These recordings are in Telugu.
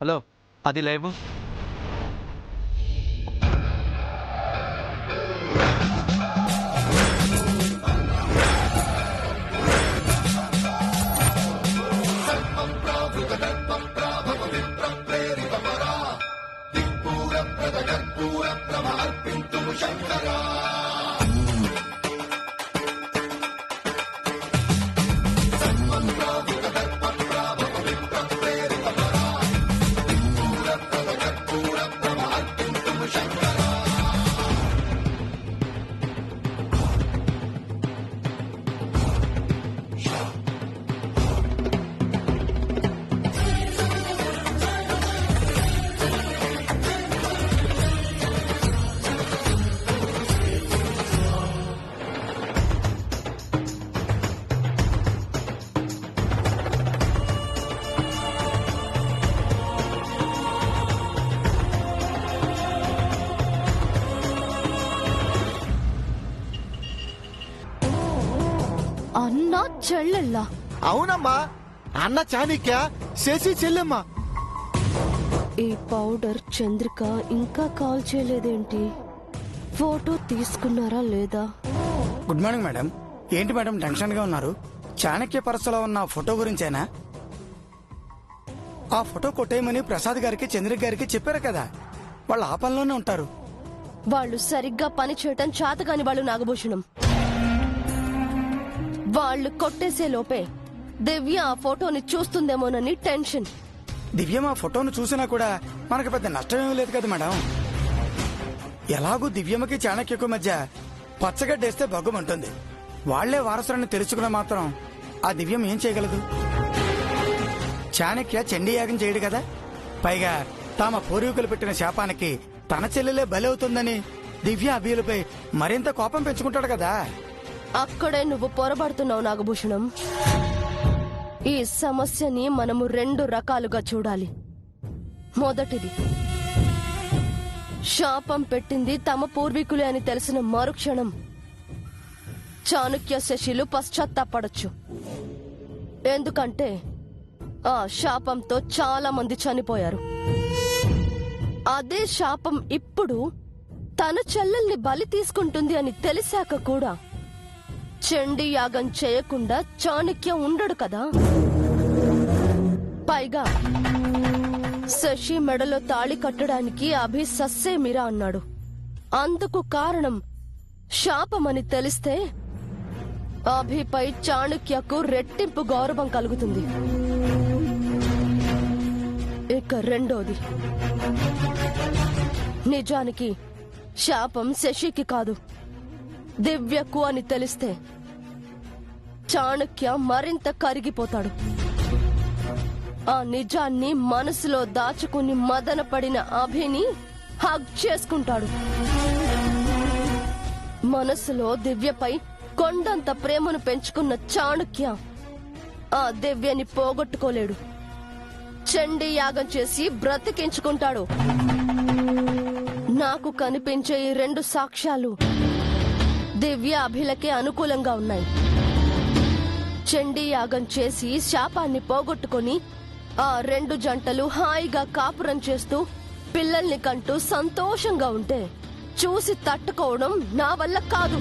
హలో, అది లేవు. అన్నా చెల్లెళ్ళా? అవునమ్మా, అన్న చాణిక్య, శశి చెల్లెమ్మా. ఈ పౌడర్ చంద్రిక ఇంకా కాల్ చేయలేదేంటి? ఫోటో తీసుకున్నారా లేదా? Good morning madam. ఏంటి మేడం టెన్షన్ గా ఉన్నారు? చాణక్య పరసలో ఉన్న ఫోటో గురించేనా? ఆ ఫోటో కొట్టేయమని ప్రసాద్ గారికి చంద్రిక గారికి చెప్పారు కదా, వాళ్ళు ఆ పనిలోనే ఉంటారు. వాళ్ళు సరిగ్గా పని చేయటం చేతగాని వాళ్ళు నాగభూషణం. వాళ్ళు కొట్టేసే లోపే దివ్య ఆ ఫోటోని చూస్తుందేమోనని టెన్షన్. దివ్యం ఆ ఫోటోను చూసినా కూడా మనకు పెద్ద నష్టమేమీ లేదు కదా మేడం. ఎలాగూ దివ్యమ్మకి చాణక్యకు మధ్య పచ్చగడ్డేస్తే బగ్గుమంటుంది. వాళ్లే వారసులని తెలుసుకున్న మాత్రం ఆ దివ్యం ఏం చేయగలదు? చాణక్య చండీ యాగం చేయడు కదా. పైగా తమ పూర్వీకులు పెట్టిన శాపానికి తన చెల్లెలే బలి అవుతుందని దివ్య అభియులపై మరింత కోపం పెంచుకుంటాడు కదా. అక్కడే నువ్వు పొరబడుతున్నావు నాగభూషణం. ఈ సమస్యని మనము 2 రకాలుగా చూడాలి. మొదటిది, శాపం పెట్టింది తమ పూర్వీకులే అని తెలిసిన మరుక్షణం చాణక్య శశిలు పశ్చాత్తాపడొచ్చు. ఎందుకంటే ఆ శాపంతో చాలా మంది చనిపోయారు. అదే శాపం ఇప్పుడు తన చెల్లెల్ని బలి తీసుకుంటుంది అని తెలిసాక కూడా చండీ యాగం చేయకుండా చాణక్య ఉండడు కదా. పైగా శశి మెడలో తాళి కట్టడానికి అభి సస్సేమిరా అన్నాడు. అందుకు కారణం శాపమని తెలిస్తే అభిపై చాణక్యకు రెట్టింపు గౌరవం కలుగుతుంది. ఇక రెండోది, నిజానికి శాపం శశికి కాదు దివ్యకు అని తెలిస్తే చాణక్య మరింత కరిగిపోతాడు. ఆ నిజాన్ని మనసులో దాచుకుని మదన పడిన అభిని హగ్ చేసుకుంటాడు. మనసులో దివ్యపై కొండంత ప్రేమను పెంచుకున్న చాణక్య ఆ దివ్యని పోగొట్టుకోలేడు. చండీ యాగం చేసి బ్రతికించుకుంటాడు. నాకు కనిపించే ఈ 2 సాక్ష్యాలు దివ్య అభిలకే అనుకూలంగా ఉన్నాయి. చండీ యాగం చేసి శాపాన్ని పోగొట్టుకుని ఆ 2 జంటలు హాయిగా కాపురం చేస్తూ పిల్లల్ని కంటూ సంతోషంగా ఉంటే చూసి తట్టుకోవడం నా వల్ల కాదు.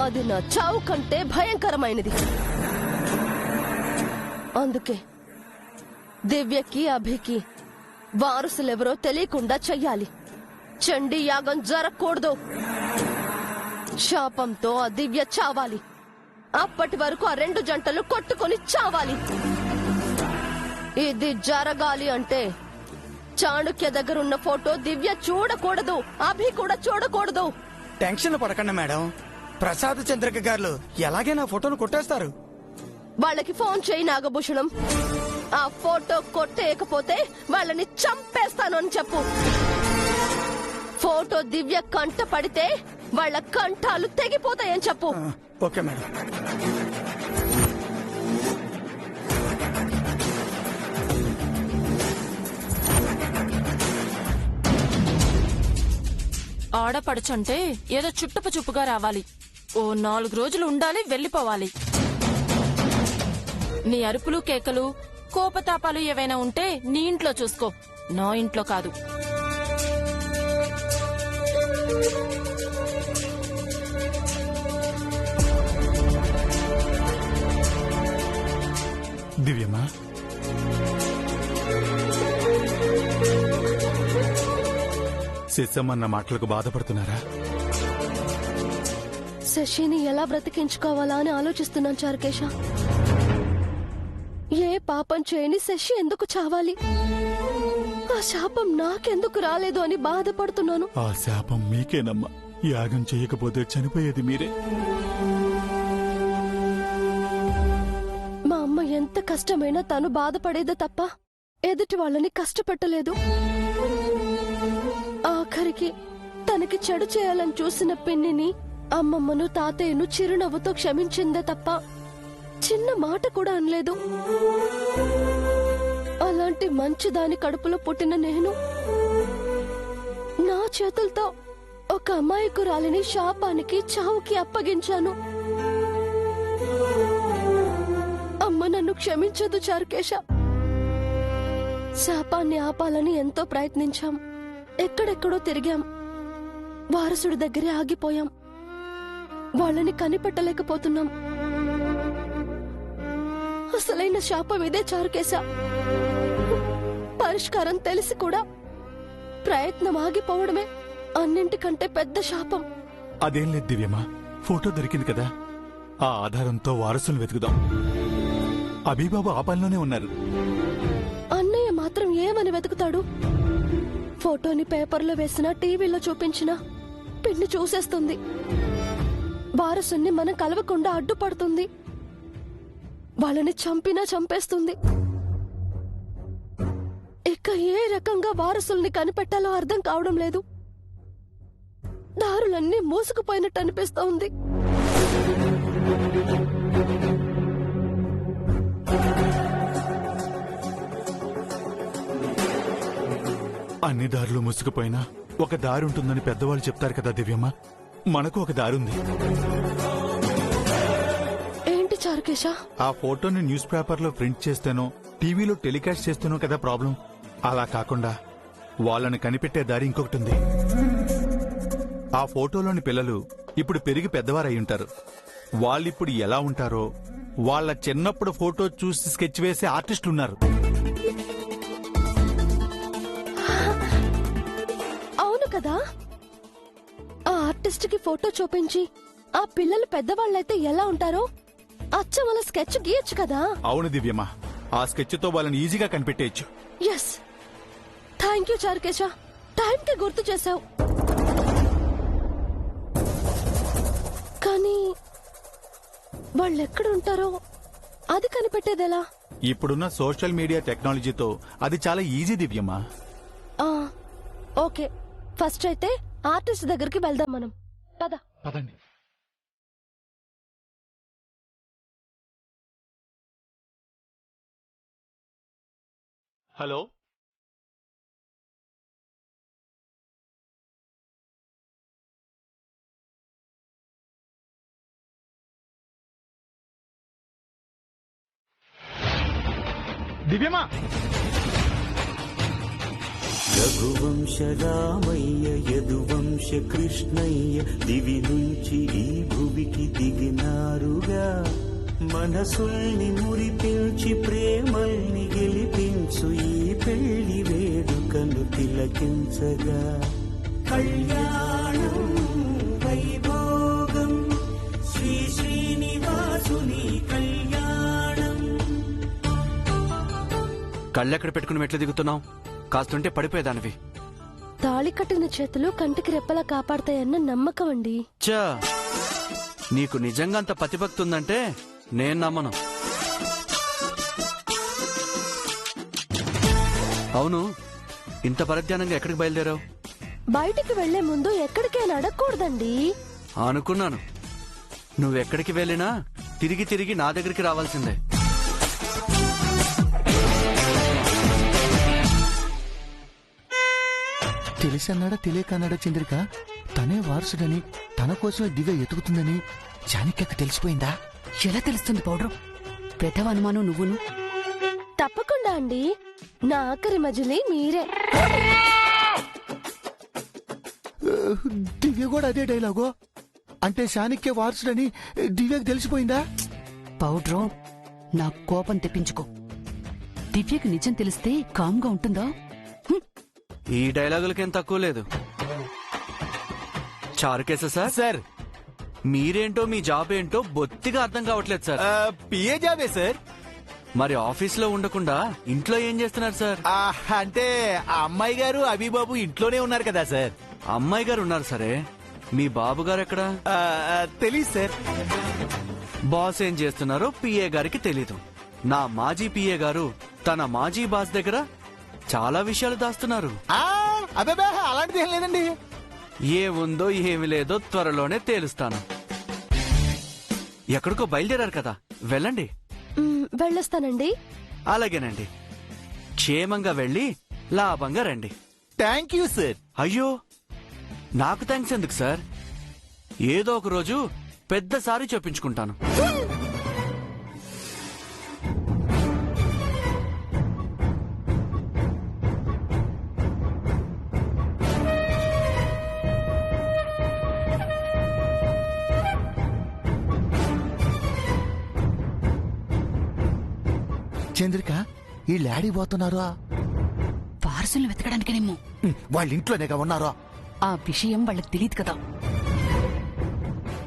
అది నా చావు కంటే భయంకరమైనది. అందుకే దివ్యకి అభికి వారసులెవరో తెలియకుండా చెయ్యాలి. చండీ యాగం జరగకూడదు. శాపంతో ఆ దివ్య చావాలి. అప్పటి వరకు ఆ 2 జంటలు కొట్టుకొని చావాలి. ఇది జరగాలి అంటే చాణక్య దగ్గరున్న ఫోటో దివ్య చూడకూడదు, అభి కూడా చూడకూడదు. టెన్షన్ పడకండి మేడం. ప్రసాద్ చంద్రిక గారు ఎలాగైనా ఫోటోను కొట్టేస్తారు. వాళ్ళకి ఫోన్ చేయి నాగభూషణం. ఆ ఫోటో కొట్టేయకపోతే వాళ్ళని చంపేస్తాను అని చెప్పు. ఫోటో దివ్య కంట పడితే వాళ్ళ కంఠాలు తెగిపోతాయని చెప్పు. Okay madam. ఆడపడుచంటే ఏదో చుట్టపు చూపుగా రావాలి. ఓ 4 రోజులు ఉండాలి, వెళ్లిపోవాలి. నీ అరుపులు కేకలు కోపతాపాలు ఏవైనా ఉంటే నీ ఇంట్లో చూసుకో, నా ఇంట్లో కాదు. దివ్యమ్మా, శశమ్మన్న మాటలకు బాధపడుతున్నారా? శశిని ఎలా బ్రతికించుకోవాలా అని ఆలోచిస్తున్నాను చారుకేశ. ఏ పాపం చేయని శశి ఎందుకు చావాలి? ఆ శాపం నాకెందుకు రాలేదు అని బాధపడుతున్నాను. ఆ శాపం మీకేనమ్మా. యాగం చేయకపోతే చనిపోయేది మీరే. మా అమ్మ ఎంత కష్టమైనా తను బాధపడేదే తప్ప ఎదుటి వాళ్ళని కష్టపెట్టలేదు. ఆఖరికి తనకి చెడు చేయాలని చూసిన పిన్నిని, అమ్మమ్మను, తాతయ్యను చిరునవ్వుతో క్షమించిందే తప్ప చిన్న మాట కూడా అనలేదు. అలాంటి మంచిదాని కడుపులో పుట్టిన నేను నా చేతులతో ఒక అమాయకురాలిని శాపానికి, చావుకి అప్పగించాను. అమ్మ నన్ను క్షమించదు చారుకేశ. శాపాన్ని ఆపాలని ఎంతో ప్రయత్నించాం. ఎక్కడెక్కడో తిరిగాం. వారసుడి దగ్గరే ఆగిపోయాం. వాళ్ళని కనిపెట్టలేకపోతున్నాం. అసలైన శాపం ఇదే చారుకేశ. పరిష్కారం తెలిసి కూడా ప్రయత్నం ఆగిపోవడమే అన్నింటికంటే పెద్ద శాపం. అదేం లేదు దివ్యమ్మా, ఫోటో దొరికింది కదా, ఆ ఆధారంతో వారసులు వెతుకుదాం. అభిబాబు ఆ పనిలోనే ఉన్నారు. అన్నయ్య మాత్రం ఏమని వెతుకుతాడు? ఫోటోని పేపర్లో వేసినా, టీవీలో చూపించినా పిన్ని చూసేస్తుంది. వారసుని మనం కలవకుండా అడ్డుపడుతుంది. వాళ్ళని చంపినా చంపేస్తుంది. ఇక ఏ రకంగా వారసుల్ని కనిపెట్టాలో అర్థం కావడం లేదు. దారులన్నీ మూసుకుపోయినట్టు అనిపిస్తోంది. అన్ని దారులు మూసుకుపోయినా ఒక దారి ఉంటుందని పెద్దవాళ్ళు చెప్తారు కదా దివ్యమ్మ. మనకు ఒక దారి ఉంది. ఏంటి చారుకేశ? ఆ ఫోటోని న్యూస్ పేపర్లో ప్రింట్ చేస్తేనో, టీవీలో టెలికాస్ట్ చేస్తేనో కదా ప్రాబ్లం. అలా కాకుండా వాళ్ళని కనిపెట్టే దారి ఇంకొకటి ఉంది. ఆ ఫోటోలోని పిల్లలు ఇప్పుడు పెరిగి పెద్దవారై ఉంటారు. వాళ్ళిప్పుడు ఎలా ఉంటారో వాళ్ళ చిన్నప్పుడు ఫోటో చూసి స్కెచ్ వేసే ఆర్టిస్టులున్నారు. అవును కదా. ఆ ఆర్టిస్ట్ కి ఫోటో చూపించి ఆ పిల్లలు పెద్దవాళ్ళైతే ఎలా ఉంటారో అచ్చం వాళ్ళ స్కెచ్ గీయచ్చు కదా. అవును దివ్యమ్మ, ఆ స్కెచ్ తో వాళ్ళని ఈజీగా కనిపెట్టేయచ్చు. Yes, thank you Charukesha. టైంకి గుర్తు చేశావు. కానీ వాళ్ళెక్కడుంటారో అది కనిపెట్టేదెలా? ఇప్పుడున్న సోషల్ మీడియా టెక్నాలజీతో అది చాలా ఈజీ దివ్యమ్మ. ఓకే, ఫస్ట్ అయితే ఆర్టిస్ట్ దగ్గరికి వెళ్దాం మనం. పద. పదండి. హలో, దివ్యమా. రఘువంశ రామయ్య యదువంశ కృష్ణయ్య దివి నుంచి ఈ భువికి దిగినారుగా. మనసుల్ని మురిపించి ప్రేమల్ని గెలిపించు ఈ పెళ్లి వేడుకను తిలకించగా. కళ్యాణం వైభోగం శ్రీ శ్రీనివాసుని కళ్యాణం. కళ్ళెక్కడ పెట్టుకుని మెట్లు దిగుతున్నావు? కాస్తుంటే పడిపోయేదానివి. తాళి కట్టిన చేతులు కంటికి రెప్పలా కాపాడతాయన్న నమ్మకం అండి. చా, నీకు నిజంగా అంత పతిభక్తి ఉందంటే నేను నమ్మను. అవును, ఇంత పరధ్యానంగా ఎక్కడికి బయలుదేరావు? బయటికి వెళ్లే ముందు ఎక్కడికైనా అడగకూడదండి. అనుకున్నాను. నువ్వెక్కడికి వెళ్ళినా తిరిగి తిరిగి నా దగ్గరికి రావాల్సిందే. తెలిసన్నాడా తెలియకన్నాడా చంద్రిక, తనే వారసుడని, తన కోసమే దివ్య ఎతుకుతుందని చాణక్యకు తెలిసిపోయిందా? ఎలా తెలుస్తుంది పౌడరు? పెద్దవ అనుమానం నువ్వును. తప్పకుండా అండి. నా ఆఖరి మజిలీ మీరే. దివ్య కూడా అదే డైలాగు. అంటే చాణక్య వారసుడని దివ్యకి తెలిసిపోయిందా? పౌడ్రు, నా కోపం తెప్పించుకో. దివ్యకి నిజం తెలిస్తే కామ్గా ఉంటుందా? ఈ డైలాగులకేం తక్కువ లేదు. చారుకేసా సార్? సార్ మీరేంటో మీ జాబ్ ఏంటో బొత్తిగా అర్థం కావట్లేదు సార్. పిఏ జాబే సార్. మరి ఆఫీస్ లో ఉండకుండా ఇంట్లో ఏం చేస్తున్నారు సార్? అంటే ఆ అమ్మాయి గారు అభిబాబు ఇంట్లోనే ఉన్నారు కదా సార్. అమ్మాయి గారు ఉన్నారు సరే, మీ బాబు గారు ఎక్కడ? తెలీదు సార్. బాస్ ఏం చేస్తున్నారో పిఏ గారికి తెలీదు. నా మాజీ పిఏ గారు తన మాజీ బాస్ దగ్గర చాలా విషయాలు దాస్తున్నారు. అబ్బే అలాంటిది ఏం లేదండి. ఏ ఉందో ఏమి లేదో త్వరలోనే తేలుస్తాను. ఎక్కడికో బయలుదేరారు కదా, వెళ్ళండి. వెళ్ళొస్తానండి. అలాగేనండి. క్షేమంగా వెళ్ళి లాభంగా రండి. Thank you sir. అయ్యో, నాకు థ్యాంక్స్ ఎందుకు సార్? ఏదో ఒక రోజు పెద్ద సారీ చెప్పించుకుంటాను. చంద్రిక, ఈ లాడీ పోతున్నారా? వారసుల్ని వెతకడానికేనేమో. వాళ్ళ ఇంట్లోనేగా ఉన్నారా? ఆ విషయం వాళ్ళకి తెలియదు కదా.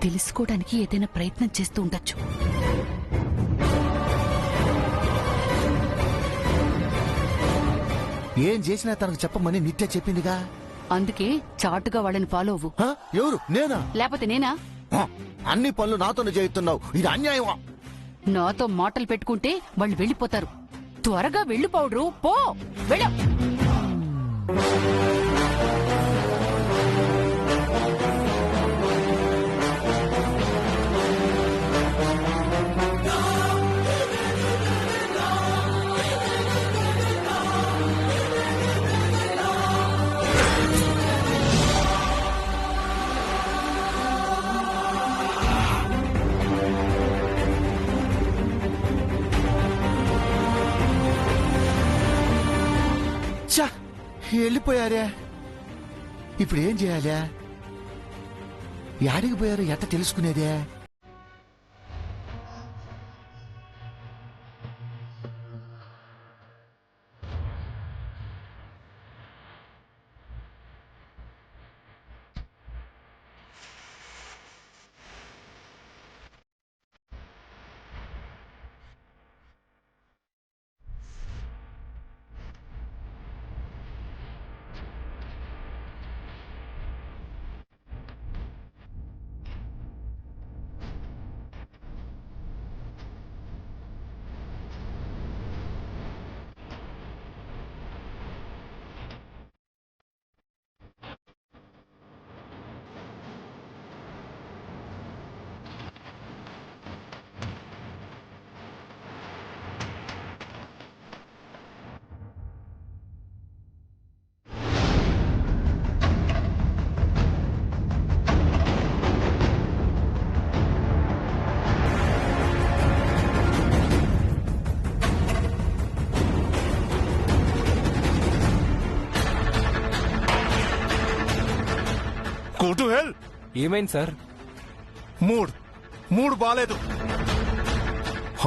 తెలుసుకోవడానికి ఏదైనా ప్రయత్నం చేస్తూ ఉండొచ్చు. ఏం చేసినా తనకు చెప్పమని నిత్య చెప్పిందిగా. అందుకే చాటుగా వాళ్ళని ఫాలో అవ్వు. హ? ఎవరు? నేనా? లేకపోతే నేనా? హ, అన్ని పనులు నాతోనే చేయిస్తున్నావు. ఇది అన్యాయమా? నాతో మాటలు పెట్టుకుంటే వాళ్ళు వెళ్ళిపోతారు. త్వరగా వెళ్ళు పౌడ్రు, పో వెళ్ళు. వెళ్ళిపోయారే. ఇప్పుడు ఏం చేయాలి? యాడికి పోయారు? ఎట్ట తెలుసుకునేదే? Go to hell. ఏమైంది సార్? మూడ్ బాలేదు.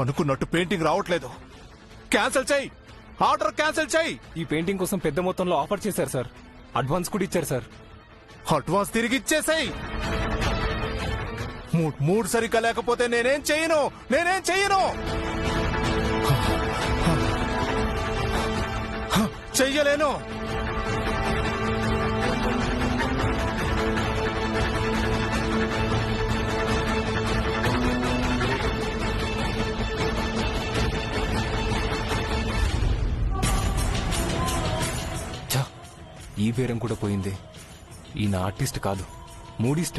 అనుకున్నట్టు పెయింటింగ్ రావట్లేదు. క్యాన్సిల్ చెయ్యి. ఆర్డర్ క్యాన్సిల్ చెయ్యి. ఈ పెయింటింగ్ కోసం పెద్ద మొత్తంలో ఆఫర్ చేశారు సార్. అడ్వాన్స్ కూడా ఇచ్చారు సార్. అడ్వాన్స్ తిరిగి ఇచ్చేసాయి. మూడ్ సరిగ్గా లేకపోతే నేనేం చెయ్యను. చెయ్యలేను. ఈ బేరం కూడా పోయింది. ఈయన ఆర్టిస్ట్ కాదు, మూడిస్ట్.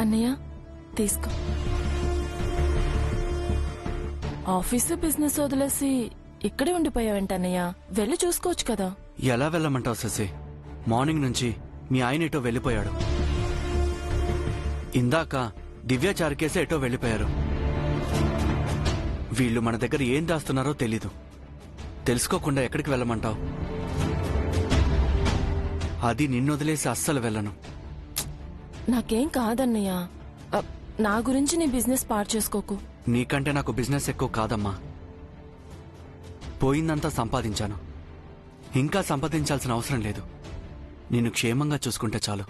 అన్నయ్య తీసుకో. ఆఫీసు బిజినెస్ వదిలేసి ఇక్కడే ఉండిపోయావేంటన్నయ్య? వెళ్ళి చూసుకోవచ్చు కదా. ఎలా వెళ్ళమంటావు శశి? మార్నింగ్ నుంచి మీ ఆయన ఎటో వెళ్ళిపోయాడు. ఇందాక దివ్య చారుకేసి ఎటో వెళ్ళిపోయారు. వీళ్ళు మన దగ్గర ఏం దాస్తున్నారో తెలీదు. తెలుసుకోకుండా ఎక్కడికి వెళ్ళమంటావు? అది నిన్నొదిలేసి అస్సలు వెళ్ళను. నాకేం కాదన్నయ్య. నా గురించి నీ బిజినెస్ పాడు చేసుకోకు. నీకంటే నాకు బిజినెస్ ఎక్కువ కాదమ్మా. పోయిందంతా సంపాదించాను. ఇంకా సంపాదించాల్సిన అవసరం లేదు. నిన్ను క్షేమంగా చూసుకుంటే చాలు.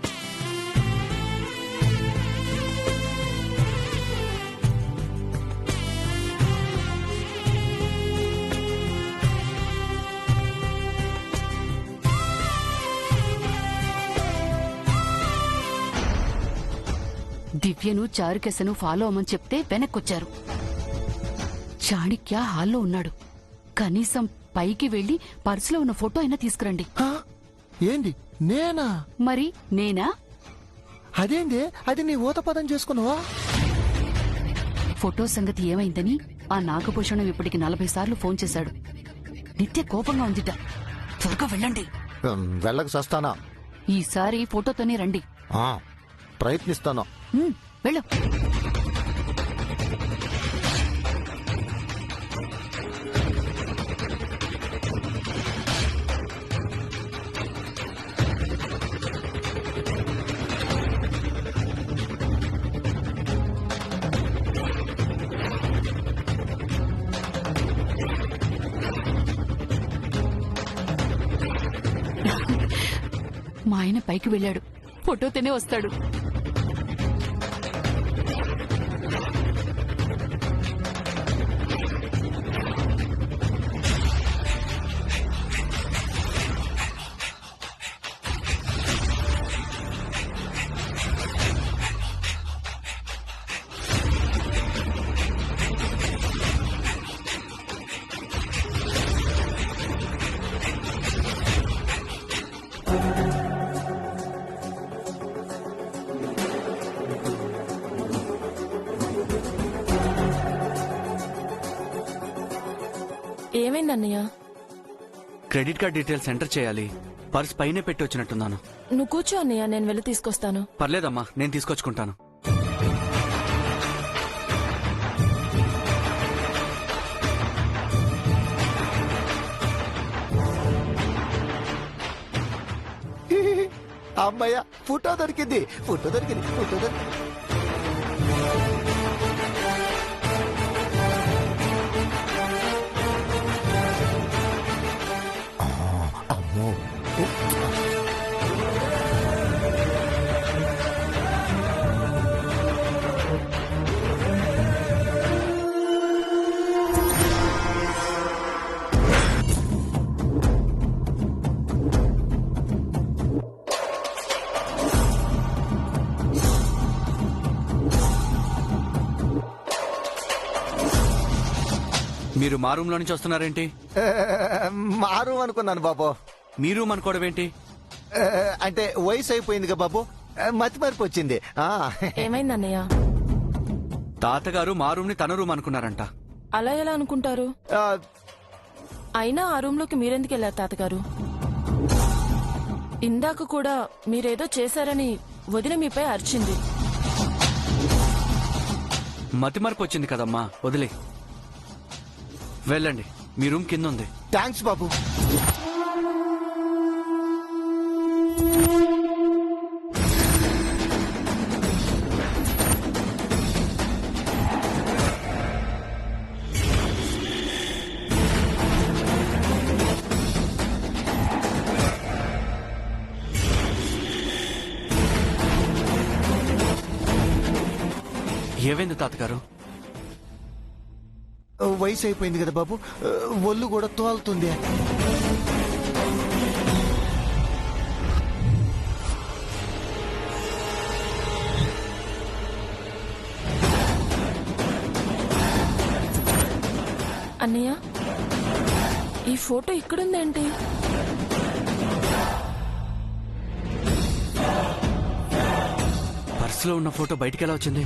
దివ్యను చారుకేశను ఫాలో అవ్వమని చెప్తే వెనక్కొచ్చారు. చాణిక్య హాల్లో ఉన్నాడు. కనీసం పైకి వెళ్లి పర్సులో ఉన్న ఫోటో అయినా తీసుకురండి. ఏంది నేనా? మరి నేనా? అదేంది? అది నీ ఊతపదం చేసుకున్నావా? ఫోటో సంగతి ఏమైందని ఆ నాగభూషణం ఇప్పటికి 40 సార్లు ఫోన్ చేశాడు. నిత్య కోపంగా ఉందిట. త్వరగా వెళ్ళండి. వెళ్ళక సస్తానా? ఈసారి ఫోటోతోనే రండి. ప్రయత్నిస్తాను. వెళ్ళు. మా ఆయన పైకి వెళ్ళాడు. ఫోటోతోనే వస్తాడు. ఏమైందన్నయ్య? క్రెడిట్ కార్డ్ డీటెయిల్స్ ఎంటర్ చేయాలి. పర్స్ పైనే పెట్టి వచ్చినట్టున్నాను. నువ్వు కూర్చో అన్నయ్య, నేను వెళ్ళి తీసుకొస్తాను. పర్లేదమ్మా, నేను తీసుకొచ్చుకుంటాను. అమ్మయ్య, ఫోటో దొరికింది. ఫోటో దొరికింది. ఫోటో దొరికింది. అమ్మో. మీరు మా రూమ్ లో నుంచి వస్తున్నారేంటి? మా రూమ్ అనుకున్నాను బాబు. మీ రూమ్ అనుకోవడం ఏంటి? అంటే వయసు అయిపోయిందిగా బాబు, మతి మరిపి వచ్చింది. ఏమైందన్నయ్య? తాతగారు మా రూమ్ ని తన రూమ్ అనుకున్నారంట. అలా ఎలా అనుకుంటారు? అయినా ఆ రూమ్ లోకి మీరెందుకు వెళ్ళారు తాతగారు? ఇందాక కూడా మీరేదో చేశారని వదిన మీపై అరిచింది. మతిమరపు వచ్చింది కదమ్మా, వదిలే. వెళ్ళండి, మీ రూమ్ కింద ఉంది. థ్యాంక్స్ బాబు. ఏమైంది తాతగారు? వయసు అయిపోయింది కదా బాబు, ఒళ్ళు కూడా తోలుతుంది. అన్నయ్య, ఈ ఫోటో ఇక్కడుందేంటి? పర్సులో ఉన్న ఫోటో బయటికి ఎలా వచ్చింది?